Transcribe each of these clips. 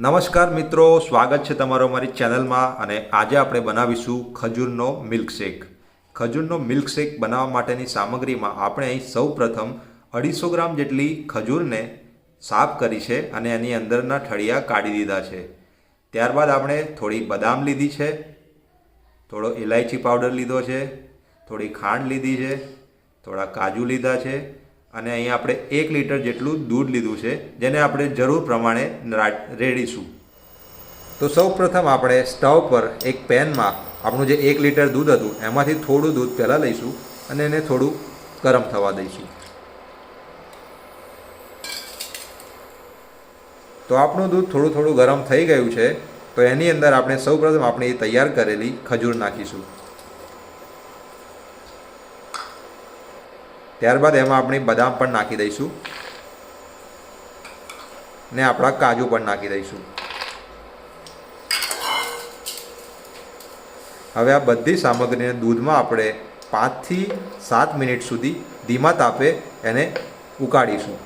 નમસ્કાર મિત્રો, સ્વાગત છે તમારો અમારી ચેનલમાં. અને આજે આપણે બનાવીશું ખજૂરનો મિલ્કશેક. ખજૂરનો મિલ્કશેક બનાવવા માટેની સામગ્રીમાં આપણે અહીં સૌપ્રથમ 250 ગ્રામ જેટલી ખજૂરને સાફ કરી છે અને એની અંદરના ઠળિયા કાઢી દીધા છે. ત્યારબાદ આપણે થોડી બદામ લીધી છે, થોડો ઇલાયચી પાવડર લીધો છે, થોડી ખાંડ લીધી છે, થોડા કાજુ લીધા છે અને અહીં આપણે 1 લીટર જેટલું દૂધ લીધું છે, જેને આપણે જરૂર પ્રમાણે રેડીશું. તો સૌપ્રથમ આપણે સ્ટવ પર એક પેનમાં આપણું જે 1 લીટર દૂધ હતું એમાંથી થોડું દૂધ પહેલાં લઈશું અને એને થોડું ગરમ થવા દઈશું. તો આપણું દૂધ થોડું ગરમ થઈ ગયું છે. તો એની અંદર આપણે સૌપ્રથમ આપણી તૈયાર કરેલી ખજૂર નાખીશું. ત્યારબાદ એમાં આપણી બદામ પણ નાખી દઈશું ને આપણા કાજુ પણ નાખી દઈશું. હવે આ બધી સામગ્રીને દૂધમાં આપણે 5 થી 7 મિનિટ સુધી ધીમા તાપે એને ઉકાળીશું.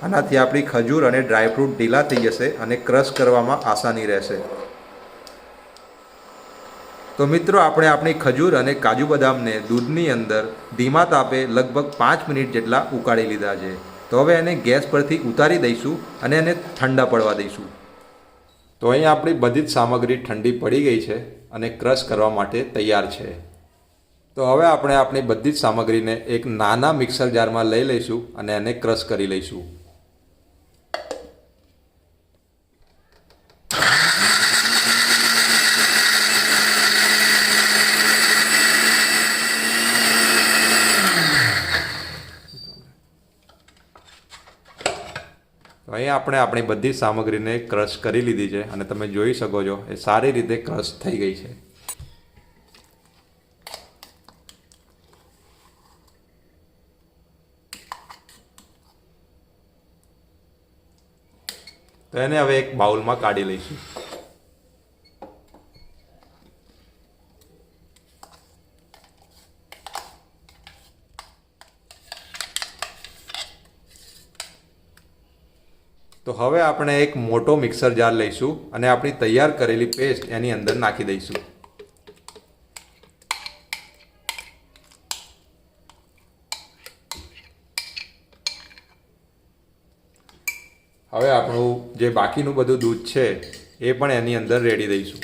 આનાથી આપણી ખજૂર અને ડ્રાયફ્રૂટ ઢીલા થઈ જશે અને ક્રશ કરવામાં આસાની રહેશે. તો મિત્રો, આપણે આપણી ખજૂર અને કાજુ બદામને દૂધની અંદર ધીમા તાપે લગભગ 5 મિનિટ જેટલા ઉકાળી લીધા છે. તો હવે એને ગેસ પરથી ઉતારી દઈશું અને એને ઠંડા પડવા દઈશું. તો અહીં આપણી બધી જ સામગ્રી ઠંડી પડી ગઈ છે અને ક્રશ કરવા માટે તૈયાર છે. તો હવે આપણે આપણી બધી જ સામગ્રીને એક નાના મિક્સર જારમાં લઈ લઈશું અને એને ક્રશ કરી લઈશું. તો અહીં આપણે આપણી બધી સામગ્રીને ક્રશ કરી લીધી છે અને તમે જોઈ શકો છો એ સારી રીતે ક્રશ થઈ ગઈ છે. તો એને હવે એક બાઉલમાં કાઢી લઈશું. તો હવે આપણે એક મોટો મિક્સર જાર લઈશું અને આપણી તૈયાર કરેલી પેસ્ટ એની અંદર નાખી દઈશું. હવે આપણું જે બાકીનું બધું દૂધ છે એ પણ એની અંદર રેડી દઈશું.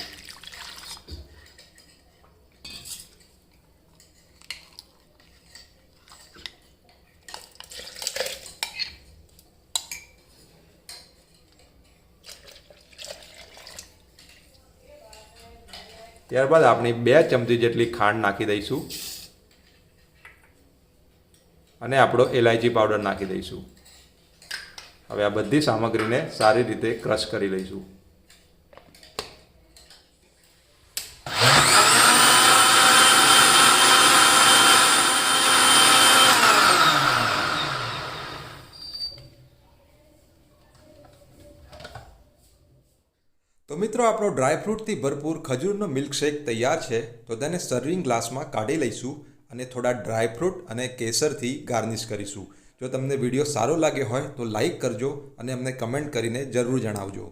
ત્યારબાદ આપણે 2 ચમચી જેટલી ખાંડ નાખી દઈશું અને આપણો ઇલાયચી પાવડર નાખી દઈશું. હવે આ બધી સામગ્રીને સારી રીતે ક્રશ કરી લઈશું. તો મિત્રો, આપણો ડ્રાયફ્રૂટથી ભરપૂર ખજૂરનો મિલ્કશેક તૈયાર છે. તો તેને સર્વિંગ ગ્લાસમાં કાઢી લઈશું અને થોડા ડ્રાયફ્રૂટ અને કેસરથી ગાર્નિશ કરીશું. જો તમને વિડીયો સારો લાગ્યો હોય તો લાઈક કરજો અને અમને કમેન્ટ કરીને જરૂર જણાવજો.